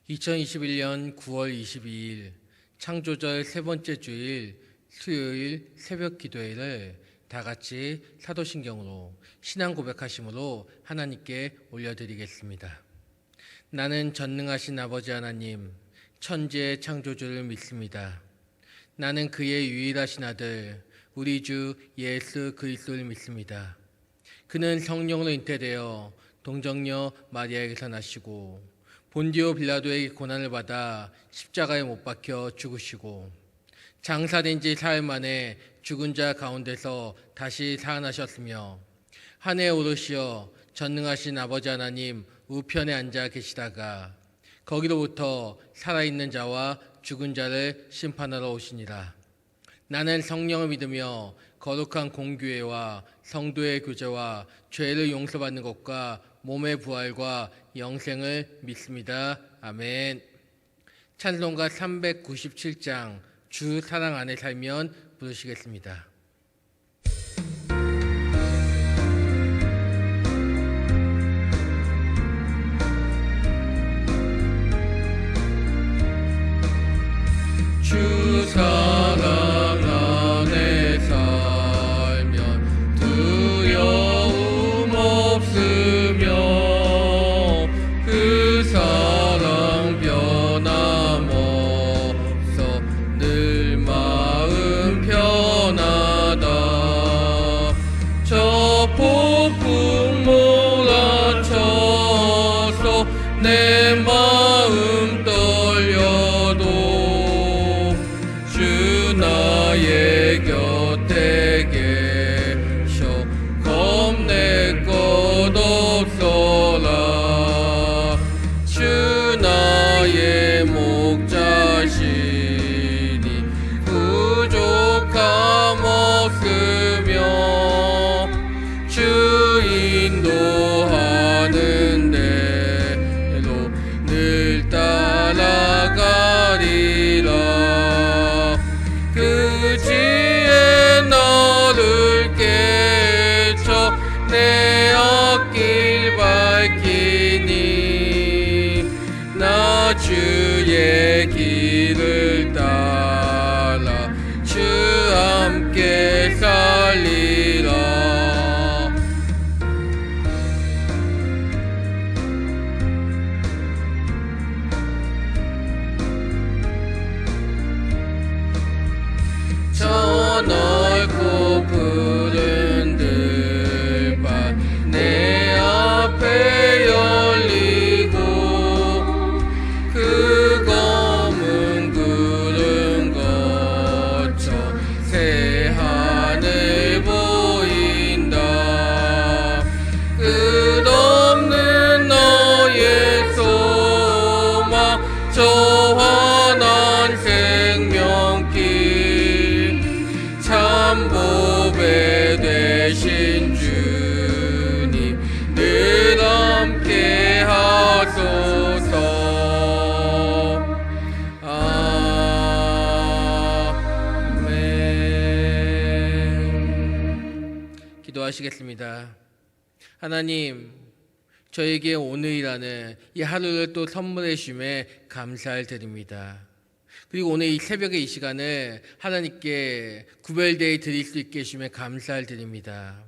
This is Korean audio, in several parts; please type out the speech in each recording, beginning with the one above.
2021년 9월 22일 창조절 세 번째 주일 수요일 새벽 기도회를 다 같이 사도신경으로 신앙 고백하심으로 하나님께 올려드리겠습니다. 나는 전능하신 아버지 하나님, 천지의 창조주를 믿습니다. 나는 그의 유일하신 아들, 우리 주 예수 그리스도를 믿습니다. 그는 성령으로 잉태되어 동정녀 마리아에게서 나시고 본디오 빌라도에게 고난을 받아 십자가에 못 박혀 죽으시고 장사된 지 사흘 만에 죽은 자 가운데서 다시 살아나셨으며 하늘에 오르시어 전능하신 아버지 하나님 우편에 앉아 계시다가 거기로부터 살아있는 자와 죽은 자를 심판하러 오시니라. 나는 성령을 믿으며 거룩한 공교회와 성도의 교제와 죄를 용서받는 것과 몸의 부활과 영생을 믿습니다. 아멘. 찬송가 397장 주 사랑 안에 살면 부르시겠습니다. 주 사랑 안에 살면 두려움 없으며 그 사랑 변함없어 늘 마음 편하다. 저 폭풍 몰아쳐서 내 마음 떨려도 주 나의 곁에 계셔 겁낼 것 없어라. 주 나의 목자시니 부족함 없으며 주 인도하는 대로 늘 따라가리라. 그 지혜 너를 깨쳐 내 앞길 밝히니 나 주의 길을 따라 주 함께 살리라. 저 넓고 푸른 들판 내 앞에 열리고 그 검은 구름 거쳐 새 하늘 보인다. 끝없는 너의 소망 저 환한 생명길 참 보배 되신 주님 늘 함께 하소서. 아멘. 기도하시겠습니다. 하나님, 저에게 오늘이라는 이 하루를 또 선물해 주심에 감사를 드립니다. 그리고 오늘 이 새벽에 이 시간을 하나님께 구별되어 드릴 수 있게 해주심에 감사를 드립니다.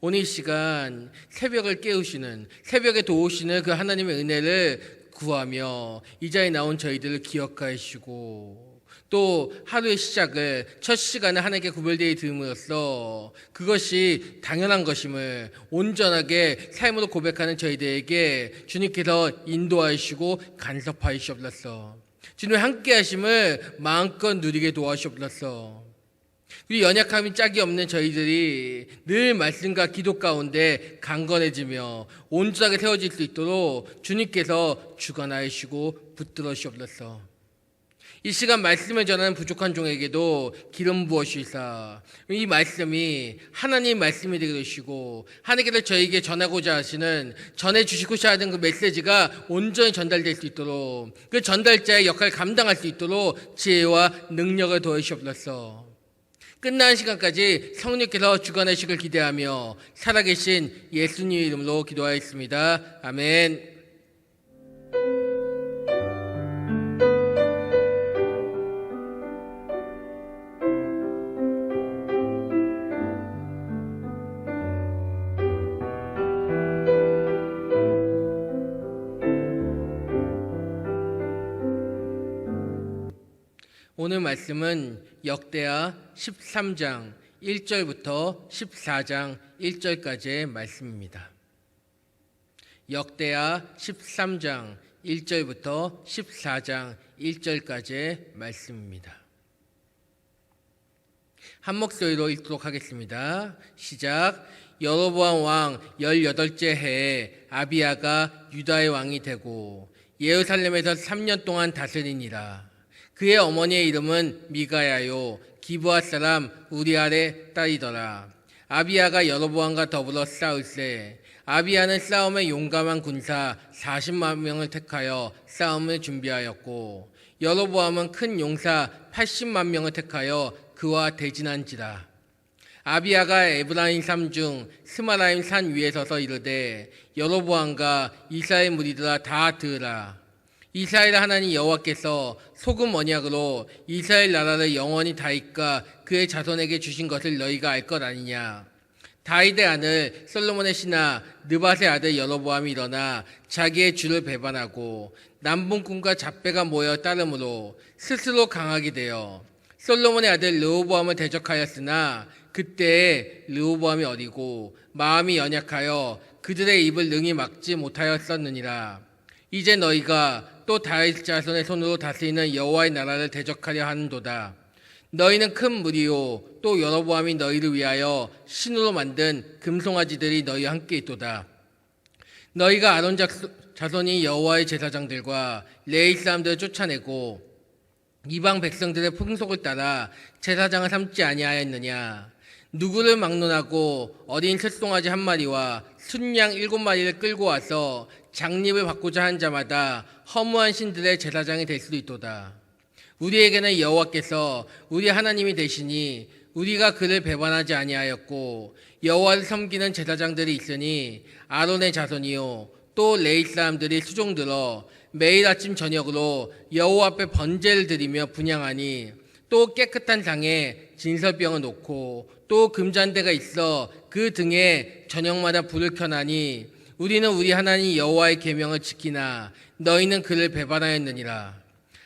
오늘 이 시간 새벽을 깨우시는, 새벽에 도우시는 그 하나님의 은혜를 구하며 이 자리에 나온 저희들을 기억하여 주시고 또 하루의 시작을 첫 시간에 하나님께 구별되어 드림으로써 그것이 당연한 것임을 온전하게 삶으로 고백하는 저희들에게 주님께서 인도하여 주시고 간섭하여 주옵소서. 주님의 함께 하심을 마음껏 누리게 도와주옵소서. 우리 연약함이 짝이 없는 저희들이 늘 말씀과 기도 가운데 강건해지며 온전하게 세워질 수 있도록 주님께서 주관하여 주시고 붙들어 주옵소서. 이 시간 말씀을 전하는 부족한 종에게도 기름 부어 주시사 이 말씀이 하나님 말씀이 되게 되시고 하나님께서 저에게 전하고자 하시는 전해주시고자 하는 그 메시지가 온전히 전달될 수 있도록 그 전달자의 역할을 감당할 수 있도록 지혜와 능력을 더해 주옵소서. 끝나는 시간까지 성령께서 주관하시길 기대하며 살아계신 예수님 이름으로 기도하였습니다. 아멘. 오늘 말씀은 역대하 13장 1절부터 14장 1절까지의 말씀입니다. 역대하 13장 1절부터 14장 1절까지의 말씀입니다. 한 목소리로 읽도록 하겠습니다. 시작. 여로보암 왕 18째 해에 아비야가 유다의 왕이 되고 예루살렘에서 3년 동안 다스리니라. 그의 어머니의 이름은 미가야요 기브아 사람 우리알의 딸이더라. 아비야가 여로보암과 더불어 싸울세 아비야는 싸움에 용감한 군사 40만 명을 택하여 싸움을 준비하였고 여로보암은 큰 용사 80만 명을 택하여 그와 대진한지라. 아비야가 에브라임 산 중 스마라임 산 위에 서서 이르되 여로보암과 이스라엘 무리들아 다 들으라. 이스라엘 하나님 여호와께서 소금 언약으로 이스라엘 나라를 영원히 다윗과 그의 자손에게 주신 것을 너희가 알 것 아니냐. 다윗의 아들 솔로몬의 신하 느밧의 아들 여로보암이 일어나 자기의 주를 배반하고 남분꾼과 잡배가 모여 따름으로 스스로 강하게 되어 솔로몬의 아들 르호보암을 대적하였으나 그때에 르호보암이 어리고 마음이 연약하여 그들의 입을 능히 막지 못하였었느니라. 이제 너희가 또 다윗 자손의 손으로 다스리는 여호와의 나라를 대적하려 하는도다. 너희는 큰 무리요 또 여로보암이 너희를 위하여 신으로 만든 금송아지들이 너희와 함께 있도다. 너희가 아론 자손이 여호와의 제사장들과 레위 사람들을 쫓아내고 이방 백성들의 풍속을 따라 제사장을 삼지 아니하였느냐. 누구를 막론하고 어린 새송아지 한 마리와 순양 7마리를 끌고 와서 장립을 받고자 한 자마다 허무한 신들의 제사장이 될 수도 있도다. 우리에게는 여호와께서 우리 하나님이 되시니 우리가 그를 배반하지 아니하였고 여호와를 섬기는 제사장들이 있으니 아론의 자손이요 또 레위 사람들이 수종들어 매일 아침 저녁으로 여호와 앞에 번제를 드리며 분향하니 또 깨끗한 상에 진설병을 놓고 또 금잔대가 있어 그 등에 저녁마다 불을 켜나니 우리는 우리 하나님 여호와의 계명을 지키나 너희는 그를 배반하였느니라.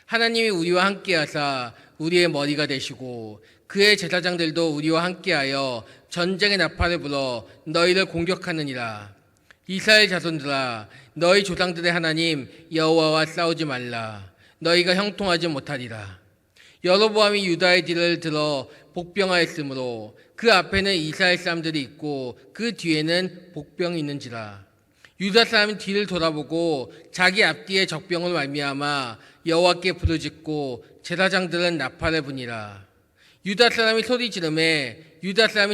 하나님이 우리와 함께하사 우리의 머리가 되시고 그의 제사장들도 우리와 함께하여 전쟁의 나팔을 불어 너희를 공격하느니라. 이스라엘 자손들아 너희 조상들의 하나님 여호와와 싸우지 말라. 너희가 형통하지 못하리라. 여로보암이 유다의 뒤를 들어 복병하였으므로 그 앞에는 이스라엘 사람들이 있고 그 뒤에는 복병이 있는지라. 유다 사람이 뒤를 돌아보고 자기 앞뒤에 적병을 말미암아 여호와께 부르짖고 제사장들은 나팔을 부니라. 유다 사람이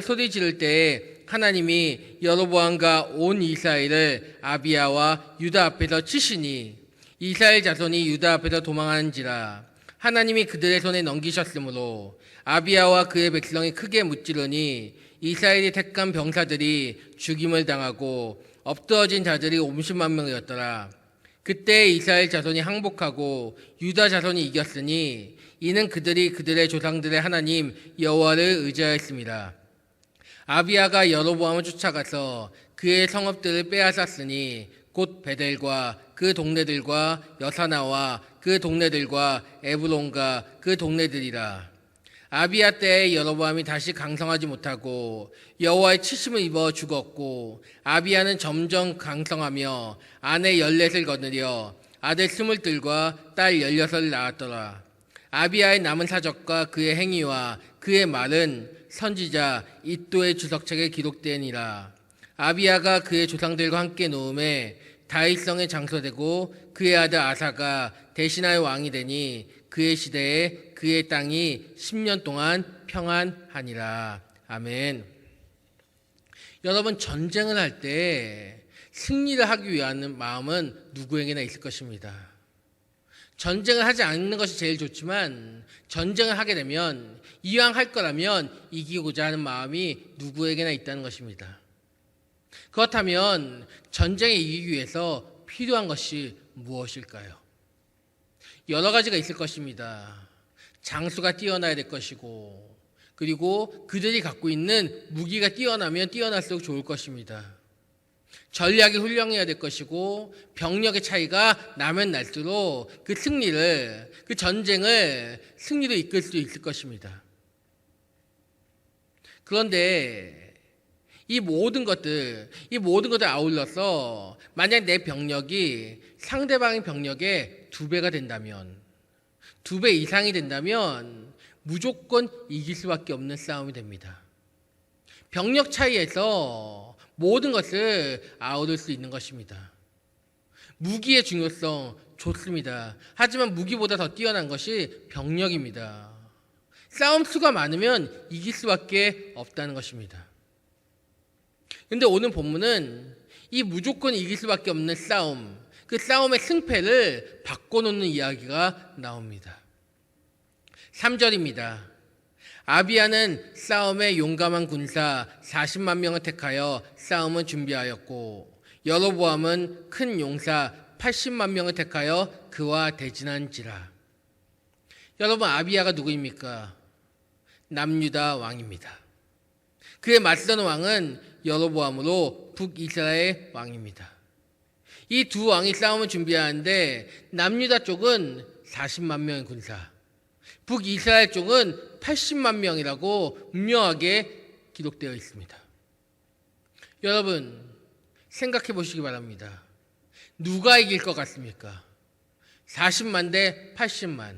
소리 지를 때에 하나님이 여로보암과 온 이스라엘을 아비야와 유다 앞에서 치시니 이스라엘 자손이 유다 앞에서 도망하는지라. 하나님이 그들의 손에 넘기셨으므로 아비야와 그의 백성이 크게 무찌르니 이스라엘이 택한 병사들이 죽임을 당하고 엎드러진 자들이 50만 명이었더라. 그때 이스라엘 자손이 항복하고 유다 자손이 이겼으니 이는 그들이 그들의 조상들의 하나님 여호와를 의지하였습니다. 아비야가 여로보암을 쫓아가서 그의 성읍들을 빼앗았으니 곧 베델과 그 동네들과 여사나와 그 동네들과 에브론과 그 동네들이라. 아비야 때에 여로보암이 다시 강성하지 못하고 여호와의 치심을 입어 죽었고 아비야는 점점 강성하며 아내 14을 거느려 아들 20들과 딸 16을 낳았더라. 아비야의 남은 사적과 그의 행위와 그의 말은 선지자 이도의 주석책에 기록되니라. 아비야가 그의 조상들과 함께 놓음에 다윗성에 장소되고 그의 아들 아사가 대신하여 왕이 되니 그의 시대에 그의 땅이 10년 동안 평안하니라. 아멘. 여러분, 전쟁을 할 때 승리를 하기 위한 마음은 누구에게나 있을 것입니다. 전쟁을 하지 않는 것이 제일 좋지만 전쟁을 하게 되면 이왕 할 거라면 이기고자 하는 마음이 누구에게나 있다는 것입니다. 그렇다면 전쟁에 이기기 위해서 필요한 것이 무엇일까요? 여러 가지가 있을 것입니다. 장수가 뛰어나야 될 것이고 그리고 그들이 갖고 있는 무기가 뛰어나면 뛰어날수록 좋을 것입니다. 전략이 훌륭해야 될 것이고 병력의 차이가 나면 날수록 그 승리를, 그 전쟁을 승리로 이끌 수 있을 것입니다. 그런데 이 모든 것들 아울러서 만약 내 병력이 상대방의 병력의 2배가 된다면, 2배 이상이 된다면 무조건 이길 수밖에 없는 싸움이 됩니다. 병력 차이에서 모든 것을 아우를 수 있는 것입니다. 무기의 중요성 좋습니다. 하지만 무기보다 더 뛰어난 것이 병력입니다. 싸움 수가 많으면 이길 수밖에 없다는 것입니다. 그런데 오늘 본문은 이 무조건 이길 수밖에 없는 싸움, 그 싸움의 승패를 바꿔놓는 이야기가 나옵니다. 3절입니다. 아비야는 싸움에 용감한 군사 40만 명을 택하여 싸움을 준비하였고 여로보암은 큰 용사 80만 명을 택하여 그와 대진한지라. 여러분, 아비야가 누구입니까? 남유다 왕입니다. 그의 맞선 왕은 여로보암으로 북이스라엘 왕입니다. 이 두 왕이 싸움을 준비하는데 남유다 쪽은 40만 명의 군사, 북이스라엘 쪽은 80만 명이라고 분명하게 기록되어 있습니다. 여러분, 생각해 보시기 바랍니다. 누가 이길 것 같습니까? 40만 대 80만.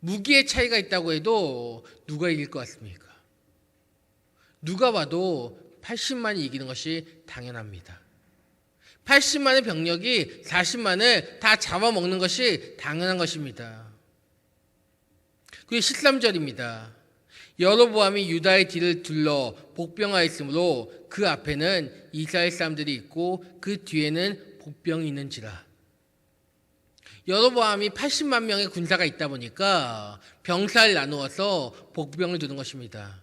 무기의 차이가 있다고 해도 누가 이길 것 같습니까? 누가 봐도 80만이 이기는 것이 당연합니다. 80만의 병력이 40만을 다 잡아먹는 것이 당연한 것입니다. 그리고 13절입니다. 여로보암이 유다의 뒤를 둘러 복병하였으므로 그 앞에는 이스라엘 사람들이 있고 그 뒤에는 복병이 있는지라. 여로보암이 80만 명의 군사가 있다 보니까 병사를 나누어서 복병을 두는 것입니다.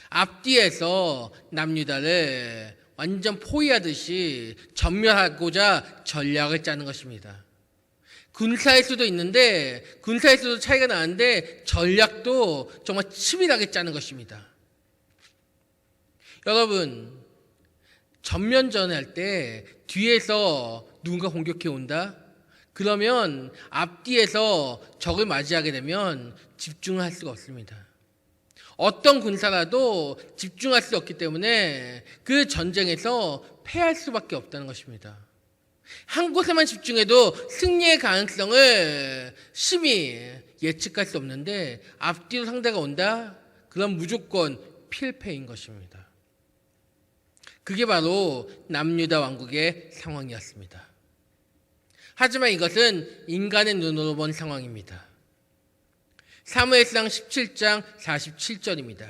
앞뒤에서 남유다를 완전 포위하듯이 전멸하고자 전략을 짜는 것입니다. 군사의 수도 있는데, 군사의 수도 차이가 나는데 전략도 정말 치밀하게 짜는 것입니다. 여러분, 전면전을 할 때 뒤에서 누군가 공격해 온다? 그러면 앞뒤에서 적을 맞이하게 되면 집중을 할 수가 없습니다. 어떤 군사라도 집중할 수 없기 때문에 그 전쟁에서 패할 수밖에 없다는 것입니다. 한 곳에만 집중해도 승리의 가능성을 심히 예측할 수 없는데 앞뒤로 상대가 온다? 그럼 무조건 필패인 것입니다. 그게 바로 남유다 왕국의 상황이었습니다. 하지만 이것은 인간의 눈으로 본 상황입니다. 사무엘상 17장 47절입니다.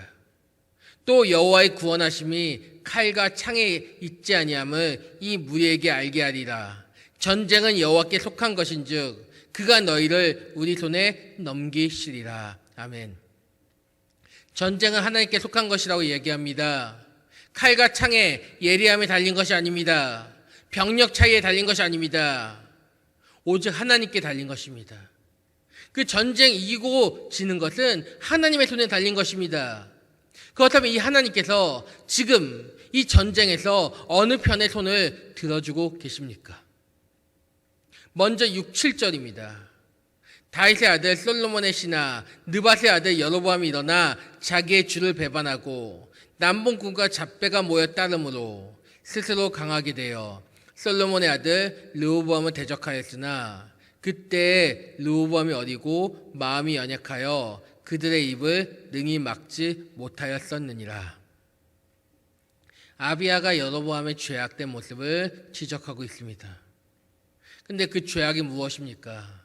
또 여호와의 구원하심이 칼과 창에 있지 아니함을 이 무리에게 알게 하리라. 전쟁은 여호와께 속한 것인즉 그가 너희를 우리 손에 넘기시리라. 아멘. 전쟁은 하나님께 속한 것이라고 얘기합니다. 칼과 창에 예리함에 달린 것이 아닙니다. 병력 차이에 달린 것이 아닙니다. 오직 하나님께 달린 것입니다. 그 전쟁 이기고 지는 것은 하나님의 손에 달린 것입니다. 그렇다면 이 하나님께서 지금 이 전쟁에서 어느 편의 손을 들어주고 계십니까? 먼저 6, 7절입니다. 다윗의 아들 솔로몬의 신하 느밧의 아들 여로보암이 일어나 자기의 주를 배반하고 남봉꾼과 잡배가 모여 따름으로 스스로 강하게 되어 솔로몬의 아들 르호보암을 대적하였으나 그때 르호보암이 어리고 마음이 연약하여 그들의 입을 능히 막지 못하였었느니라. 아비야가 여로보암의 죄악된 모습을 지적하고 있습니다. 근데 그 죄악이 무엇입니까?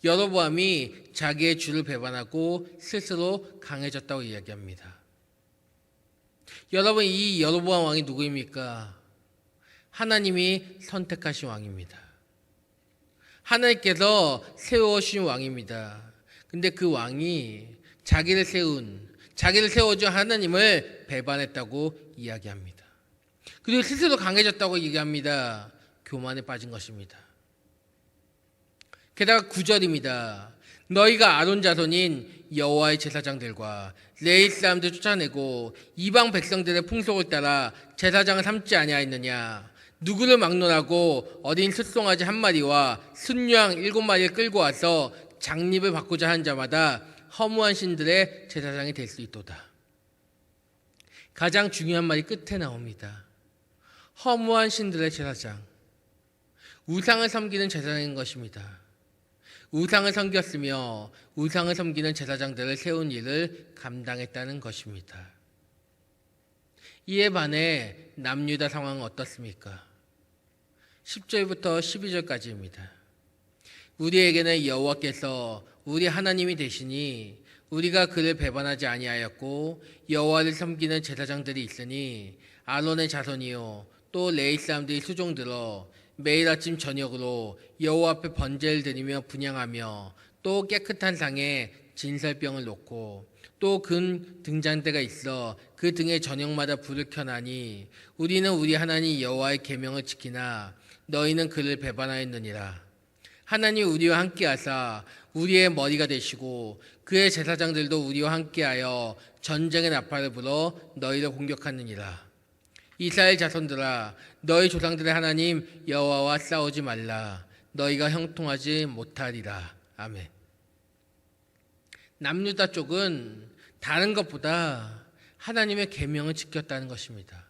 여로보암이 자기의 주를 배반하고 스스로 강해졌다고 이야기합니다. 여러분, 이 여로보암 왕이 누구입니까? 하나님이 선택하신 왕입니다. 하나님께서 세워주신 왕입니다. 근데 그 왕이 자기를 세워준 하나님을 배반했다고 이야기합니다. 그리고 스스로 강해졌다고 얘기합니다. 교만에 빠진 것입니다. 게다가 9절입니다. 너희가 아론 자손인 여호와의 제사장들과 레위 사람들 쫓아내고 이방 백성들의 풍속을 따라 제사장을 삼지 아니하였느냐? 누구를 막론하고 어린 숫송아지 한 마리와 순양 7마리를 끌고 와서 장립을 받고자 한 자마다 허무한 신들의 제사장이 될 수 있도다. 가장 중요한 말이 끝에 나옵니다. 허무한 신들의 제사장. 우상을 섬기는 제사장인 것입니다. 우상을 섬겼으며 우상을 섬기는 제사장들을 세운 일을 감당했다는 것입니다. 이에 반해 남유다 상황은 어떻습니까? 10절부터 12절까지입니다. 우리에게는 여호와께서 우리 하나님이 되시니 우리가 그를 배반하지 아니하였고 여호와를 섬기는 제사장들이 있으니 아론의 자손이요 또 레위 사람들이 수종들어 매일 아침 저녁으로 여호와 앞에 번제를 드리며 분향하며 또 깨끗한 상에 진설병을 놓고 또 금 등잔대가 있어 그 등에 저녁마다 불을 켜나니 우리는 우리 하나님 여호와의 계명을 지키나 너희는 그를 배반하였느니라. 하나님 우리와 함께하사 우리의 머리가 되시고 그의 제사장들도 우리와 함께하여 전쟁의 나팔을 불어 너희를 공격하느니라. 이스라엘 자손들아 너희 조상들의 하나님 여호와와 싸우지 말라. 너희가 형통하지 못하리라. 아멘. 남유다 쪽은 다른 것보다 하나님의 계명을 지켰다는 것입니다.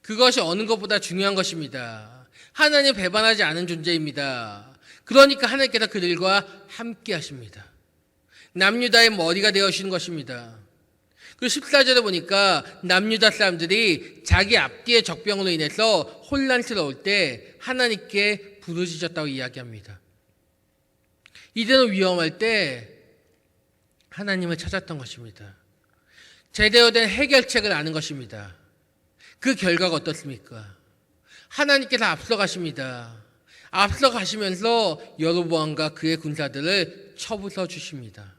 그것이 어느 것보다 중요한 것입니다. 하나님 배반하지 않은 존재입니다. 그러니까 하나님께서 그들과 함께 하십니다. 남유다의 머리가 되어주시는 것입니다. 그 14절에 보니까 남유다 사람들이 자기 앞뒤의 적병으로 인해서 혼란스러울 때 하나님께 부르짖었다고 이야기합니다. 이대로 위험할 때 하나님을 찾았던 것입니다. 제대로 된 해결책을 아는 것입니다. 그 결과가 어떻습니까? 하나님께서 앞서가십니다. 앞서가시면서 여로보암과 그의 군사들을 쳐부숴 주십니다.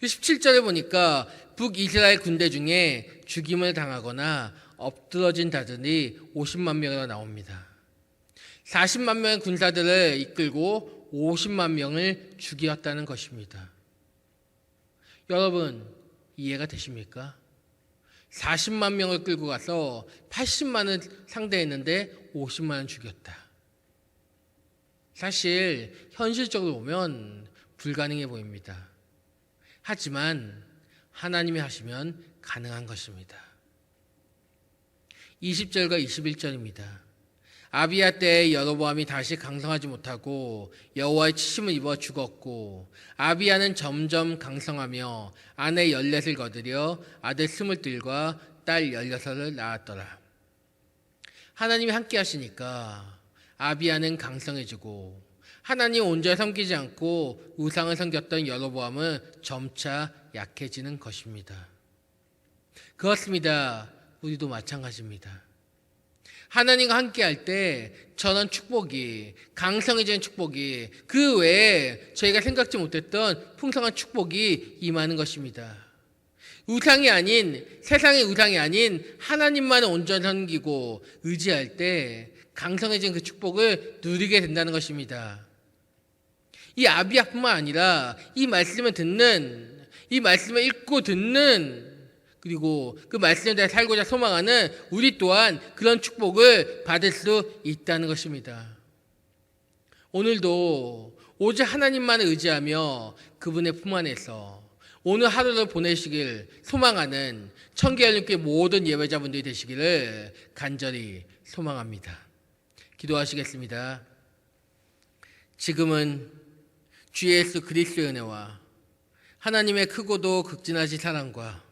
17절에 보니까 북이스라엘 군대 중에 죽임을 당하거나 엎드러진 자들이 50만 명이나 나옵니다. 40만 명의 군사들을 이끌고 50만 명을 죽였다는 것입니다. 여러분 이해가 되십니까? 40만 명을 끌고 가서 80만을 상대했는데 50만을 죽였다. 사실 현실적으로 보면 불가능해 보입니다. 하지만 하나님이 하시면 가능한 것입니다. 20절과 21절입니다. 아비야 때에 여로보암이 다시 강성하지 못하고 여호와의 치심을 입어 죽었고 아비야는 점점 강성하며 아내 14을 거두려 아들 22과 딸 16을 낳았더라. 하나님이 함께 하시니까 아비야는 강성해지고 하나님 온전히 섬기지 않고 우상을 섬겼던 여로보암은 점차 약해지는 것입니다. 그렇습니다. 우리도 마찬가지입니다. 하나님과 함께할 때 저는 축복이 강성해지는 축복이 그 외에 저희가 생각지 못했던 풍성한 축복이 임하는 것입니다. 우상이 아닌 세상의 우상이 아닌 하나님만을 온전히 섬기고 의지할 때 강성해진 그 축복을 누리게 된다는 것입니다. 이 아비야뿐만 아니라 이 말씀을 듣는 이 말씀을 읽고 듣는 그리고 그 말씀에 대해 살고자 소망하는 우리 또한 그런 축복을 받을 수 있다는 것입니다. 오늘도 오직 하나님만을 의지하며 그분의 품 안에서 오늘 하루를 보내시길 소망하는 청계열림교회 모든 예배자분들이 되시기를 간절히 소망합니다. 기도하시겠습니다. 지금은 주 예수 그리스도의 은혜와 하나님의 크고도 극진하신 사랑과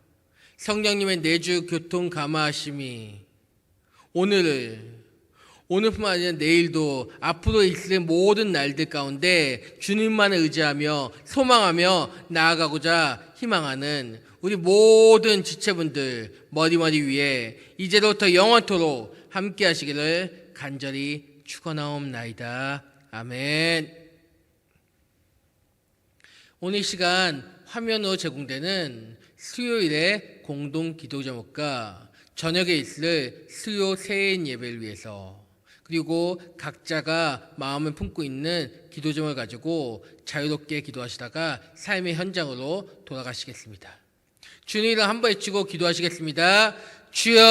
성령님의 내주 교통 감화하심이 오늘뿐만 아니라 내일도 앞으로 있을 모든 날들 가운데 주님만을 의지하며 소망하며 나아가고자 희망하는 우리 모든 지체분들 머리 위에 이제로부터 영원토록 함께 하시기를 간절히 축원하옵나이다. 아멘. 오늘 시간 화면으로 제공되는 수요일의 공동 기도 제목과 저녁에 있을 수요 새해인 예배를 위해서 그리고 각자가 마음을 품고 있는 기도 제목을 가지고 자유롭게 기도하시다가 삶의 현장으로 돌아가시겠습니다. 주님 이름 한번 외치고 기도하시겠습니다. 주여